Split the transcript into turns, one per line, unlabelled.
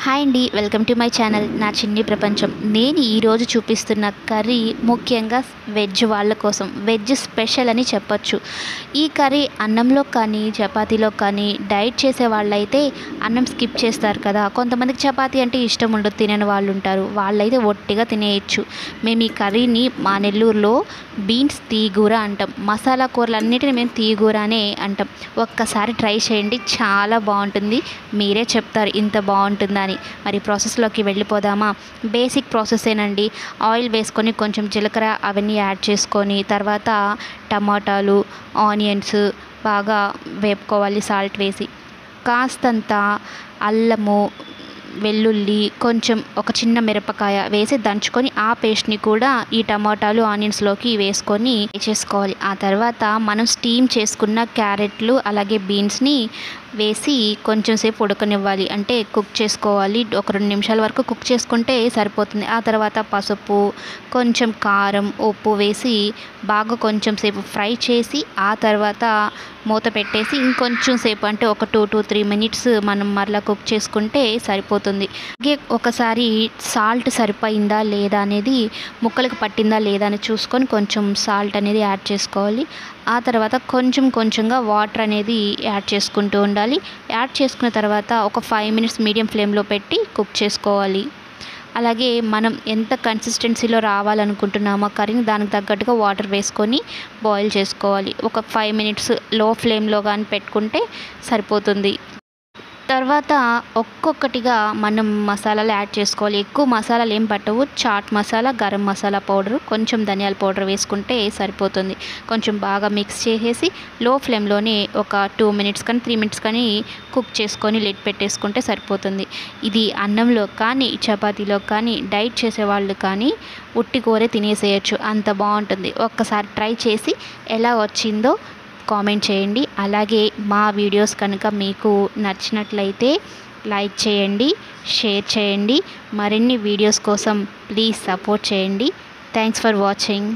Hi అండి, welcome to my channel నా చిన్ని ప్రపంచం. నేను ఈరోజు చూపిస్తున్న కర్రీ ముఖ్యంగా వెజ్ వాళ్ళ కోసం, వెజ్ స్పెషల్ అని చెప్పొచ్చు. ఈ కర్రీ అన్నంలో కానీ చపాతీలో కానీ డైట్ చేసే వాళ్ళైతే అన్నం స్కిప్ చేస్తారు కదా. కొంతమందికి చపాతీ అంటే ఇష్టం ఉండదు, తినని వాళ్ళు ఉంటారు. వాళ్ళైతే ఒట్టిగా తినేయచ్చు. మేము ఈ కర్రీని మా నెల్లూరులో బీన్స్ తీగూర అంటాం. మసాలా కూరలన్నిటిని మేము తీగూర అనే అంటాం. ఒక్కసారి ట్రై చేయండి, చాలా బాగుంటుంది. మీరే చెప్తారు ఇంత బాగుంటుందని. మరి ప్రాసెస్లోకి వెళ్ళిపోదామా? బేసిక్ ప్రాసెసేనండి. ఆయిల్ వేసుకొని కొంచెం జీలకర్ర అవన్నీ యాడ్ చేసుకొని తర్వాత టమాటాలు, ఆనియన్స్ బాగా వేపుకోవాలి సాల్ట్ వేసి. కాస్తంత అల్లము, వెల్లుల్లి, కొంచెం ఒక చిన్న మిరపకాయ వేసి దంచుకొని ఆ పేస్ట్ని కూడా ఈ టమాటాలు ఆనియన్స్లోకి వేసుకొని చేసుకోవాలి. ఆ తర్వాత మనం స్టీమ్ చేసుకున్న క్యారెట్లు అలాగే బీన్స్ని వేసి కొంచెం సేపు ఉడకనివ్వాలి, అంటే కుక్ చేసుకోవాలి. ఒక 2 నిమిషాల వరకు కుక్ చేసుకుంటే సరిపోతుంది. ఆ తర్వాత పసుపు, కొంచెం కారం, ఉప్పు వేసి బాగా కొంచెం సేపు ఫ్రై చేసి ఆ తర్వాత మూత పెట్టేసి ఇంకొంచెం సేపు, అంటే ఒక 2 to 3 మినిట్స్ మనం మరలా కుక్ చేసుకుంటే సరిపోతుంది. అలాగే ఒకసారి సాల్ట్ సరిపోయిందా లేదా అనేది, ముక్కలకు పట్టిందా లేదా అని చూసుకొని కొంచెం సాల్ట్ అనేది యాడ్ చేసుకోవాలి. ఆ తర్వాత కొంచెంగా వాటర్ అనేది యాడ్ చేసుకుంటూ ఉండాలి. యాడ్ చేసుకున్న తర్వాత ఒక 5 మినిట్స్ మీడియం ఫ్లేమ్లో పెట్టి కుక్ చేసుకోవాలి. అలాగే మనం ఎంత కన్సిస్టెన్సీలో రావాలనుకుంటున్నామో కర్రీని దానికి తగ్గట్టుగా వాటర్ వేసుకొని బాయిల్ చేసుకోవాలి. ఒక 5 మినిట్స్ లో ఫ్లేమ్లో కానీ పెట్టుకుంటే సరిపోతుంది. తర్వాత ఒక్కొక్కటిగా మనం మసాలాలు యాడ్ చేసుకోవాలి. ఎక్కువ మసాలాలు ఏం పట్టవు. చాట్ మసాలా, గరం మసాలా పౌడరు, కొంచెం ధనియాల పౌడర్ వేసుకుంటే సరిపోతుంది. కొంచెం బాగా మిక్స్ చేసేసి లో ఫ్లేమ్లోనే ఒక 2 మినిట్స్ కానీ 3 మినిట్స్ కానీ కుక్ చేసుకొని లిడ్ పెట్టేసుకుంటే సరిపోతుంది. ఇది అన్నంలో కానీ చపాతీలో కానీ డైట్ చేసేవాళ్ళు కానీ ఉట్టి కూరే తినేసేయచ్చు, అంత బాగుంటుంది. ఒక్కసారి ట్రై చేసి ఎలా వచ్చిందో కామెంట్ చేయండి. అలాగే మా వీడియోస్ కనుక మీకు నచ్చినట్లయితే లైక్ చేయండి, షేర్ చేయండి. మరిన్ని వీడియోస్ కోసం ప్లీజ్ సపోర్ట్ చేయండి. Thanks for watching.